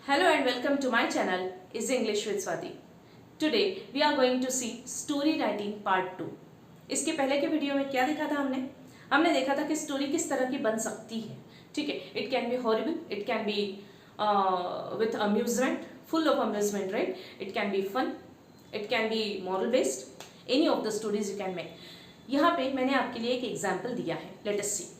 Hello and welcome to my channel is English with Swati. Today we are going to see story writing part 2. इसके पहले के video में क्या देखा था हमने देखा था कि स्टोरी किस तरह की बन सकती है. ठीक है, it can be horrible, it can be with amusement, full of amusement, right? It can be fun, it can be moral based, any of the stories you can make. यहाँ पे मैंने आपके लिए एक एग्जाम्पल दिया है. Let us see.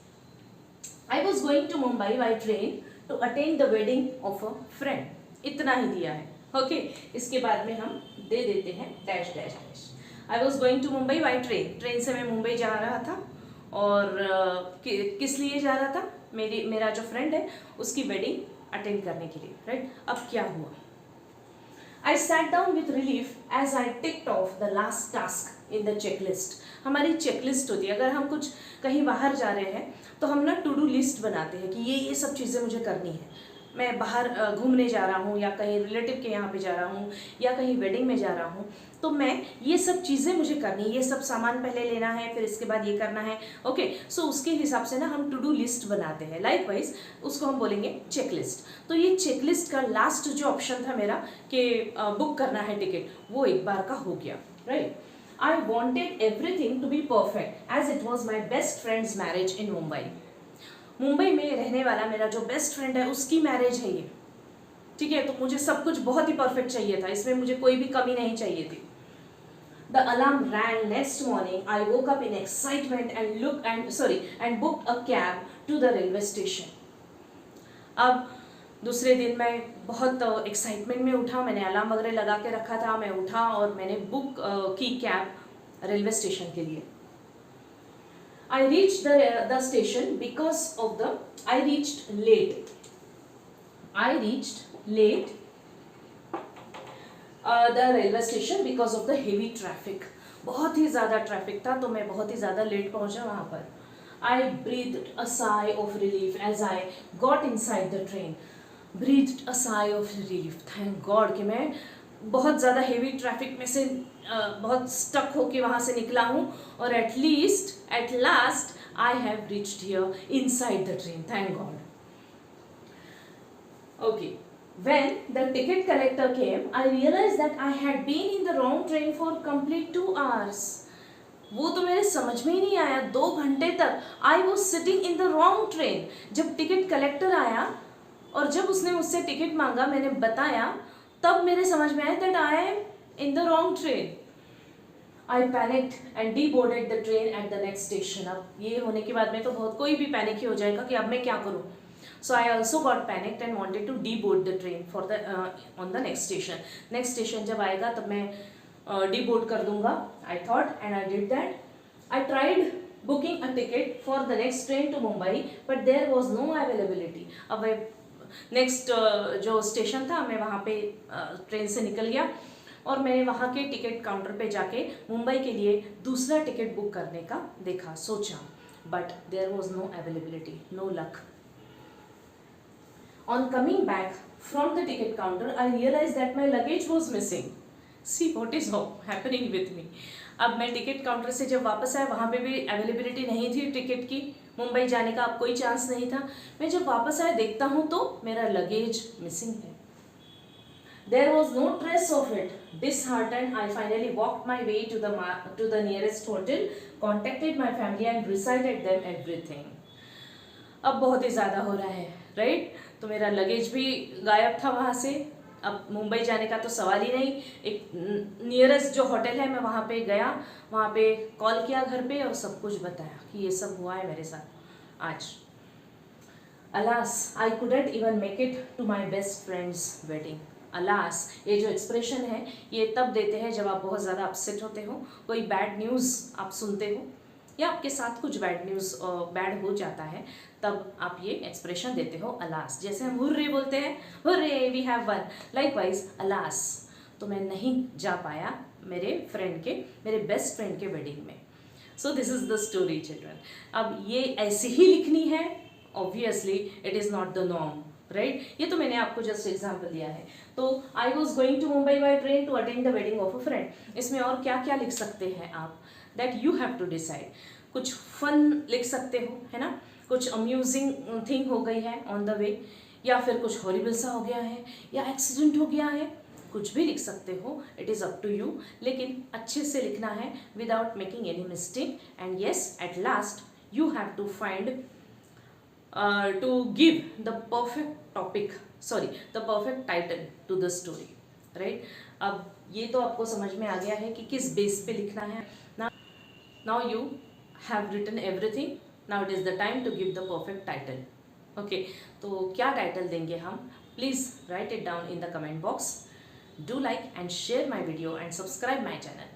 I was going to Mumbai by train to attend the wedding of a friend. इतना ही दिया है. ओके, इसके बाद में हम दे देते हैं dash dash dash. I was going to Mumbai by train. Train से मैं मुंबई जा रहा था और किस लिए जा रहा था? मेरा जो फ्रेंड है उसकी वेडिंग अटेंड करने के लिए. राइट, अब क्या हुआ? I sat down with relief as I ticked off the last task in the checklist. हमारी चेकलिस्ट होती है. अगर हम कुछ कहीं बाहर जा रहे हैं तो हम ना टू डू लिस्ट बनाते हैं कि ये सब चीज़ें मुझे करनी है. मैं बाहर घूमने जा रहा हूँ या कहीं रिलेटिव के यहाँ पे जा रहा हूँ या कहीं वेडिंग में जा रहा हूँ, तो मैं ये सब चीज़ें मुझे करनी है, ये सब सामान पहले लेना है, फिर इसके बाद ये करना है. ओके, सो उसके हिसाब से ना हम टू डू लिस्ट बनाते हैं. लाइकवाइज उसको हम बोलेंगे चेकलिस्ट. तो ये चेकलिस्ट का लास्ट जो ऑप्शन था मेरा कि बुक करना है टिकट, वो एक बार का हो गया. Right, I wanted everything to be perfect as it was my best friend's marriage in Mumbai. Mumbai में रहने वाला मेरा जो बेस्ट फ्रेंड है उसकी मैरिज है ये. ठीक है, तो मुझे सब कुछ बहुत ही परफेक्ट चाहिए था, इसमें मुझे कोई भी कमी नहीं चाहिए थी. The alarm rang next morning. I woke up in excitement and booked a cab to the railway station. अब दूसरे दिन मैं बहुत एक्साइटमेंट में उठा. मैंने अलार्म वगैरह लगा के रखा था. मैं उठा और मैंने बुक की कैब रेलवे स्टेशन के लिए. I reached the station because of the I reached late the railway station because of the heavy traffic. बहुत ही ज़्यादा ट्रैफिक था तो मैं बहुत ही ज़्यादा लेट पहुँचा वहाँ पर. I breathed a sigh of relief as I got inside the train. Breathed a sigh of relief. Thank God कि मैं बहुत ज़्यादा हेवी ट्रैफिक में से बहुत स्टक होके वहाँ से निकला हूँ और at last I have reached here inside the train. Thank God. Okay. When the ticket collector came, I realized that I had been in the wrong train for complete 2 hours. वो तो मेरे समझ में ही नहीं आया. 2 घंटे तक I was sitting in the wrong train. जब टिकट कलेक्टर आया और जब उसने मुझसे टिकट मांगा, मैंने बताया, तब मेरे समझ में आया that I am in the wrong train. I panicked and deboarded the train at the next station. अब ये होने के बाद में तो बहुत कोई भी पैनिक ही हो जाएगा कि अब मैं क्या करूँ. So I also got panicked and wanted to deboard the train for the on the next station. Next station जब आएगा तब मैं deboard कर दूँगा. I thought and I did that. I tried booking a ticket for the next train to Mumbai, but there was no availability. अब मैं next जो station था मैं वहाँ पे ट्रेन से निकल गया और मैंने वहाँ के टिकट काउंटर पे जाके मुंबई के लिए दूसरा टिकट बुक करने का देखा, सोचा, but there was no availability, no luck. On coming back from the ticket counter I realize that my luggage was missing. See what is happening with me. अब मैं टिकट काउंटर से जब वापस आया वहाँ पे भी अवेलेबिलिटी नहीं थी टिकट की. मुंबई जाने का अब कोई चांस नहीं था. मैं जब वापस आया देखता हूँ तो मेरा लगेज मिसिंग है. There was no trace of it. Disheartened, I finally walked my way to the nearest hotel, contacted my family and recited them everything. अब बहुत ही ज़्यादा हो रहा है, राइट? तो मेरा लगेज भी गायब था वहाँ से. अब मुंबई जाने का तो सवाल ही नहीं. एक नियरेस्ट जो होटल है मैं वहाँ पे गया, वहाँ पे कॉल किया घर पे और सब कुछ बताया कि ये सब हुआ है मेरे साथ आज. Alas, I couldn't even make it to my best friend's wedding. Alas, ये जो एक्सप्रेशन है ये तब देते हैं जब आप बहुत ज़्यादा अपसेट होते हो, कोई बैड न्यूज़ आप सुनते हो या आपके साथ कुछ बैड हो जाता है, तब आप ये एक्सप्रेशन देते हो अलास. जैसे हम हुर्रे बोलते हैं, hurray we have won. Likewise alas, तो मैं नहीं जा पाया मेरे बेस्ट फ्रेंड के वेडिंग में. So this is the story children. अब ये ऐसे ही लिखनी है, obviously it is not the norm, right? ये तो मैंने आपको जस्ट एग्जाम्पल दिया है. तो I was going to Mumbai by train to attend the wedding of a friend. इसमें और क्या क्या लिख सकते हैं आप, that you have to decide. कुछ फन लिख सकते हो, है ना, कुछ अम्यूजिंग थिंग हो गई है ऑन द वे, या फिर कुछ हॉरिबल सा हो गया है, या एक्सीडेंट हो गया है, कुछ भी लिख सकते हो, it is up to you, लेकिन अच्छे से लिखना है without making any mistake. And yes, at last you have to find to give the perfect topic, sorry, the perfect title to the story, right? अब ये तो आपको समझ में आ गया है कि किस बेस पे लिखना है. Now you have written everything. Now it is the time to give the perfect title. Okay, तो क्या टाइटल देंगे हम? Please write it down in the comment box. Do like and share my video and subscribe my channel.